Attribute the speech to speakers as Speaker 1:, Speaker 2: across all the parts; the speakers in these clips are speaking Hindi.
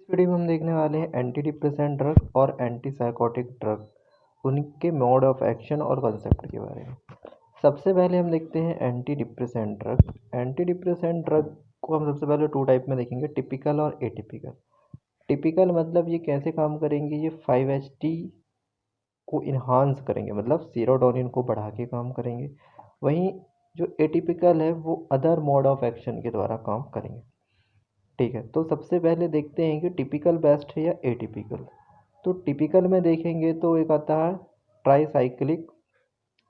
Speaker 1: वीडियो में हम देखने वाले हैं एंटी डिप्रेसेंट ड्रग और एंटी साइकोटिक ड्रग, उनके मोड ऑफ एक्शन और कॉन्सेप्ट के बारे में। सबसे पहले हम देखते हैं anti depressant drug. Anti depressant drug को हम सबसे पहले टू टाइप में देखेंगे, टिपिकल और एटिपिकल। टिपिकल मतलब ये कैसे काम करेंगे, ये 5-HT को इन्हांस करेंगे, मतलब सीरोटोनिन को बढ़ा के काम करेंगे। वहीं जो एटिपिकल है वो अदर मोड ऑफ एक्शन के द्वारा काम करेंगे। ठीक है, तो सबसे पहले देखते हैं कि टिपिकल बेस्ट है या एटिपिकल। तो टिपिकल में देखेंगे तो एक आता है ट्राईसाइक्लिक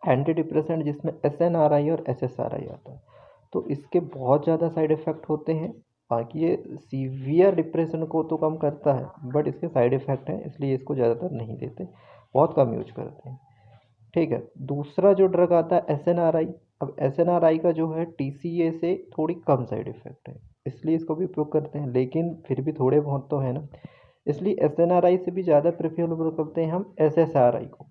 Speaker 1: एंटी डिप्रेसेंट, जिसमें SNRI और SSRI आता है। तो इसके बहुत ज़्यादा साइड इफ़ेक्ट होते हैं। बाकी ये सीवियर डिप्रेशन को तो कम करता है, बट इसके साइड इफ़ेक्ट हैं, इसलिए इसको ज़्यादातर नहीं देते, बहुत कम यूज करते हैं। ठीक है, दूसरा जो ड्रग आता है SNRI। अब SNRI का जो है TCA से थोड़ी कम साइड इफ़ेक्ट है, इसलिए इसको भी उपयोग करते हैं, लेकिन फिर भी थोड़े बहुत तो है ना, इसलिए SNRI से भी ज़्यादा प्रेफरेबल करते हैं हम SSRI को।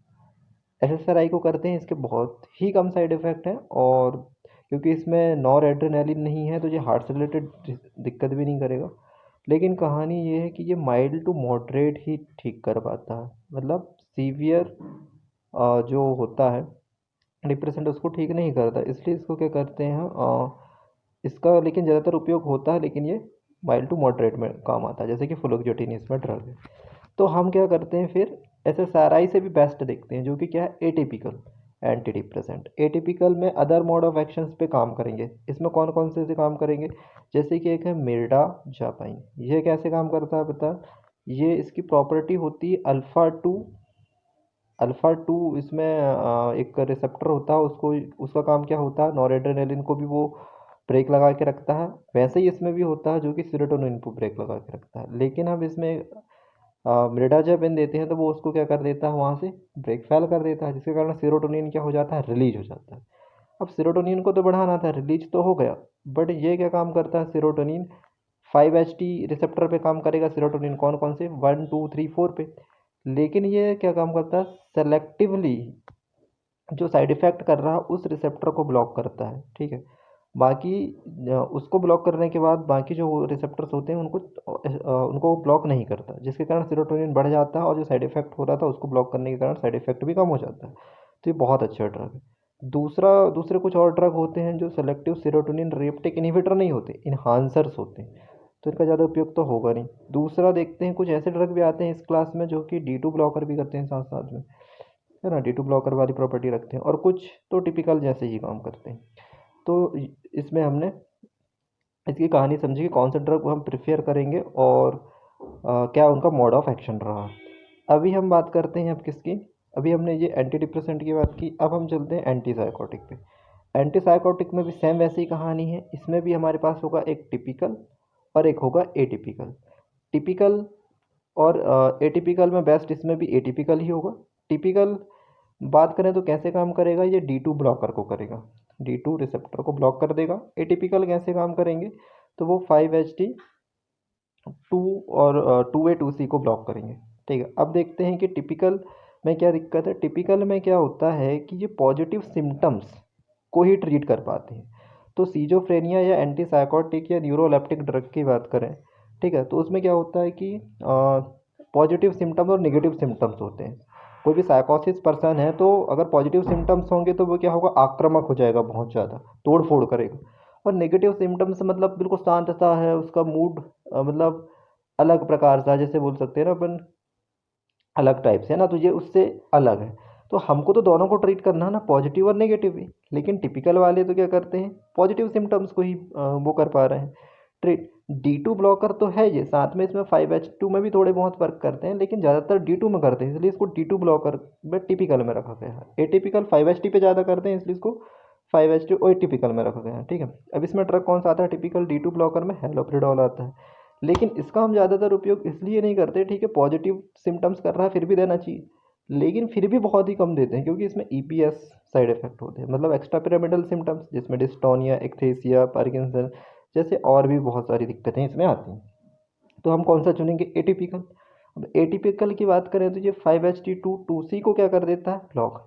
Speaker 1: SSRI को करते हैं, इसके बहुत ही कम साइड इफ़ेक्ट हैं, और क्योंकि इसमें नॉर एड्रेनालिन नहीं है तो ये हार्ट से रिलेटेड दिक्कत भी नहीं करेगा। लेकिन कहानी ये है कि ये माइल्ड टू मॉडरेट ही ठीक कर पाता है, मतलब सीवियर जो होता है डिप्रेशन उसको ठीक नहीं करता, इसलिए इसको क्या करते हैं इसका लेकिन ज़्यादातर उपयोग होता है, लेकिन ये माइल्ड टू मॉडरेट में काम आता है, जैसे कि फ्लुक्सोटिन इसमें ड्रग है। तो हम क्या करते हैं फिर SSRI से भी बेस्ट देखते हैं, जो कि क्या है एटिपिकल एंटी डिप्रेसेंट। एटिपिकल में अदर मोड ऑफ एक्शंस पे काम करेंगे। इसमें कौन कौन से काम करेंगे, जैसे कि एक है मिर्डाजापाइन। ये कैसे काम करता है बता, ये इसकी प्रॉपर्टी होती है अल्फ़ा 2। इसमें एक रिसेप्टर होता है, उसको उसका काम क्या होता है, नॉरएड्रेनालिन को भी वो ब्रेक लगा के रखता है, वैसे ही इसमें भी होता है जो कि सेरोटोनिन को ब्रेक लगा के रखता है। लेकिन हम इसमें मिडाज़ापिन देते हैं तो वो उसको क्या कर देता है, वहाँ से ब्रेक फेल कर देता है, जिसके कारण सेरोटोनिन क्या हो जाता है, रिलीज हो जाता है। अब सेरोटोनिन को तो बढ़ाना था, रिलीज तो हो गया, बट ये क्या काम करता है, सेरोटोनिन 5-HT रिसेप्टर पे काम करेगा। सेरोटोनिन कौन कौन से, 1, 2, 3, 4 पे। लेकिन ये क्या काम करता है, सेलेक्टिवली जो साइड इफ़ेक्ट कर रहा है उस रिसेप्टर को ब्लॉक करता है। ठीक है, बाकी उसको ब्लॉक करने के बाद बाकी जो रिसेप्टर्स होते हैं उनको ब्लॉक नहीं करता, जिसके कारण सेरोटोनिन बढ़ जाता है, और जो साइड इफ़ेक्ट हो रहा था उसको ब्लॉक करने के कारण साइड इफ़ेक्ट भी कम हो जाता है। तो ये बहुत अच्छा ड्रग है। दूसरे कुछ और ड्रग होते हैं जो सेलेक्टिव सेरोटोनिन रिएप्टेक इनहिबिटर नहीं होते, इन्हांसर्स होते हैं, तो इनका ज़्यादा उपयोग तो होगा नहीं। दूसरा देखते हैं, कुछ ऐसे ड्रग भी आते हैं इस क्लास में जो कि D2 ब्लॉकर भी करते हैं साथ साथ में, है ना, D2 ब्लॉकर वाली प्रॉपर्टी रखते हैं, और कुछ तो टिपिकल जैसे ही काम करते हैं। तो इसमें हमने इसकी कहानी समझी कि कौन सा ड्रग हम प्रेफर करेंगे और क्या उनका मोड ऑफ एक्शन रहा। अभी हम बात करते हैं अब किसकी, अभी हमने ये एंटी डिप्रेसेंट की बात की, अब हम चलते हैं एंटी साइकोटिक पे। एंटी साइकोटिक में भी सेम वैसी ही कहानी है, इसमें भी हमारे पास होगा एक टिपिकल और एक होगा एटिपिकल। टिपिकल और एटिपिकल में बेस्ट इसमें भी एटिपिकल ही होगा। टिपिकल बात करें तो कैसे काम करेगा, ये D2 ब्लॉकर को करेगा, D2 रिसेप्टर को ब्लॉक कर देगा। एटिपिकल कैसे काम करेंगे, तो वो 5-HT 2 और 2A 2C को ब्लॉक करेंगे। ठीक है, अब देखते हैं कि टिपिकल में क्या दिक्कत है। टिपिकल में क्या होता है कि ये पॉजिटिव सिम्टम्स को ही ट्रीट कर पाते हैं। तो सीजोफ्रेनिया या एंटी साइकोटिक या न्यूरोलेप्टिक ड्रग की बात करें, ठीक है, तो उसमें क्या होता है कि पॉजिटिव सिम्टम्स और नेगेटिव सिम्टम्स होते हैं। कोई भी साइकोसिस पर्सन है तो अगर पॉजिटिव सिम्टम्स होंगे तो वो क्या होगा, आक्रामक हो जाएगा, बहुत ज़्यादा तोड़ फोड़ करेगा। और नेगेटिव सिम्टम्स मतलब बिल्कुल शांत सा है, उसका मूड मतलब अलग प्रकार सा, जैसे बोल सकते हैं ना अपन, अलग टाइप से है ना, तो ये उससे अलग है। तो हमको तो दोनों को ट्रीट करना है ना, पॉजिटिव और नेगेटिव भी, लेकिन टिपिकल वाले तो क्या करते हैं, पॉजिटिव सिम्टम्स को ही वो कर पा रहे हैं ट्रीट। D2 ब्लॉकर तो है ये, साथ में इसमें 5-HT में भी थोड़े बहुत वर्क करते हैं, लेकिन ज़्यादातर D2 में करते हैं, इसलिए इसको D2 ब्लॉकर में टिपिकल में रखा गया है। एटिपिकल 5-HT पे ज़्यादा करते हैं, इसलिए इसको 5-HT और टिपिकल में रखा गया है। ठीक है, अब इसमें ड्रग कौन सा आता है टिपिकल D2 ब्लॉकर में, हेलोप्रिडोल आता है। लेकिन इसका हम ज़्यादातर उपयोग इसलिए नहीं करते, ठीक है, पॉजिटिव सिम्टम्स कर रहा है फिर भी देना चाहिए, लेकिन फिर भी बहुत ही कम देते हैं, क्योंकि इसमें EPS साइड इफेक्ट होते हैं, मतलब एक्स्ट्रा पिरामिडल सिम्टम्स, जिसमें डिस्टोनिया, एक्थेसिया, पार्किंसन जैसे और भी बहुत सारी दिक्कतें इसमें आती हैं। तो हम कौन सा चुनेंगे, एटिपिकल। अब एटिपिकल की बात करें तो ये 5-HT 2 2C को क्या कर देता है, ब्लॉक।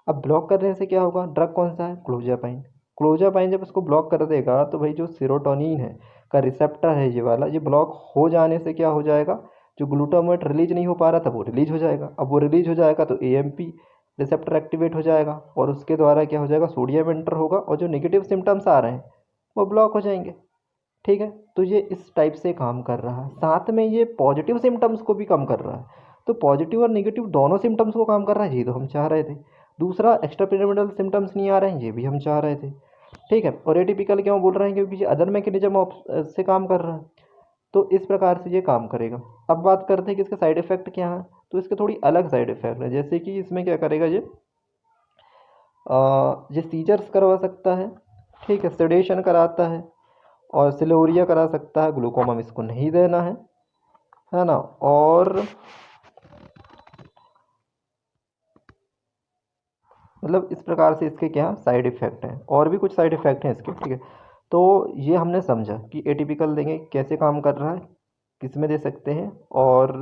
Speaker 1: अब ब्लॉक करने से क्या होगा, ड्रग कौन सा है, क्लोजापाइन। क्लोजापाइन जब इसको ब्लॉक कर देगा तो भाई जो सेरोटोनिन है का रिसेप्टर है ये वाला, ये ब्लॉक हो जाने से क्या हो जाएगा, जो ग्लूटामेट रिलीज नहीं हो पा रहा था वो रिलीज हो जाएगा। अब वो रिलीज हो जाएगा तो एएमपी रिसेप्टर एक्टिवेट हो जाएगा और उसके द्वारा क्या हो जाएगा, सोडियम एंटर होगा और जो नेगेटिव सिम्टम्स आ रहे हैं वो ब्लॉक हो जाएंगे। ठीक है, तो ये इस टाइप से काम कर रहा है। साथ में ये पॉजिटिव सिम्टम्स को भी कम कर रहा है। तो पॉजिटिव और नेगेटिव दोनों सिम्टम्स को काम कर रहा है, ये तो हम चाह रहे थे। दूसरा, एक्स्ट्रा पिरामिडल सिम्टम्स नहीं आ रहे हैं, ये भी हम चाह रहे थे। ठीक है, और एटिपिकल क्यों बोल रहे हैं, क्योंकि ये अदर मैकेनिज्म से काम कर रहा है। तो इस प्रकार से ये काम करेगा। अब बात करते हैं कि इसके साइड इफेक्ट क्या है। तो इसके थोड़ी अलग साइड इफेक्ट है, जैसे कि इसमें क्या करेगा ये सीजर्स करवा सकता है। ठीक है, सेडेशन कराता है और सिलोरिया करा सकता है। ग्लूकोमा इसको नहीं देना है ना। और मतलब इस प्रकार से इसके क्या साइड इफ़ेक्ट हैं, और भी कुछ साइड इफ़ेक्ट हैं इसके। ठीक है, तो ये हमने समझा कि एटिपिकल देंगे कैसे काम कर रहा है, किस में दे सकते हैं और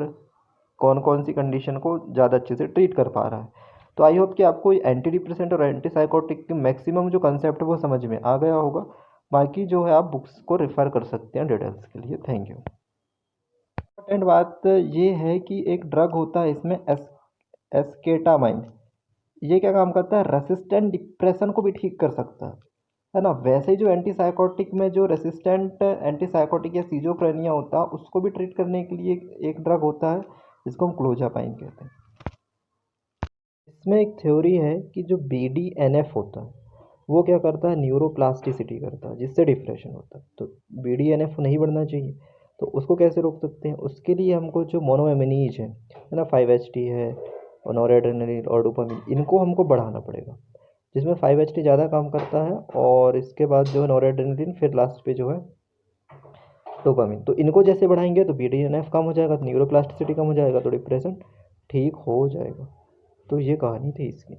Speaker 1: कौन कौन सी कंडीशन को ज़्यादा अच्छे से ट्रीट कर पा रहा है। तो आई होप कि आपको एंटी डिप्रेसेंट और एंटी साइकोटिक के मैक्सिमम जो कंसेप्ट है वो समझ में आ गया होगा। बाकी जो है आप बुक्स को रेफ़र कर सकते हैं डिटेल्स के लिए। Thank you. इम्पोर्टेंट बात ये है कि एक ड्रग होता है इसमें एस्केटामाइन। ये क्या काम करता है, रेसिस्टेंट डिप्रेशन को भी ठीक कर सकता है ना। वैसे ही जो एंटीसाइकोटिक में जो रेसिस्टेंट एंटीसाइकोटिक या सीजोफ्रेनिया होता है उसको भी ट्रीट करने के लिए एक ड्रग होता है जिसको हम क्लोजापाइन कहते हैं। इसमें एक थ्योरी है कि जो BDNF होता है वो क्या करता है, न्यूरोप्लास्टिसिटी करता है, जिससे डिप्रेशन होता है। तो BDNF नहीं बढ़ना चाहिए, तो उसको कैसे रोक सकते हैं, उसके लिए हमको जो मोनोएमिनीज है ना, 5-HT है और नॉरएड्रेनालिन और डोपामिन, इनको हमको बढ़ाना पड़ेगा, जिसमें 5-HT ज़्यादा काम करता है और इसके बाद जो है नॉरएड्रेनालिन, फिर लास्ट पे जो है डोपामिन। तो इनको जैसे बढ़ाएंगे तो BDNF कम हो जाएगा, तो न्यूरोप्लास्टिसिटी कम हो जाएगा, तो डिप्रेशन ठीक हो जाएगा। तो ये कहानी थी इसकी।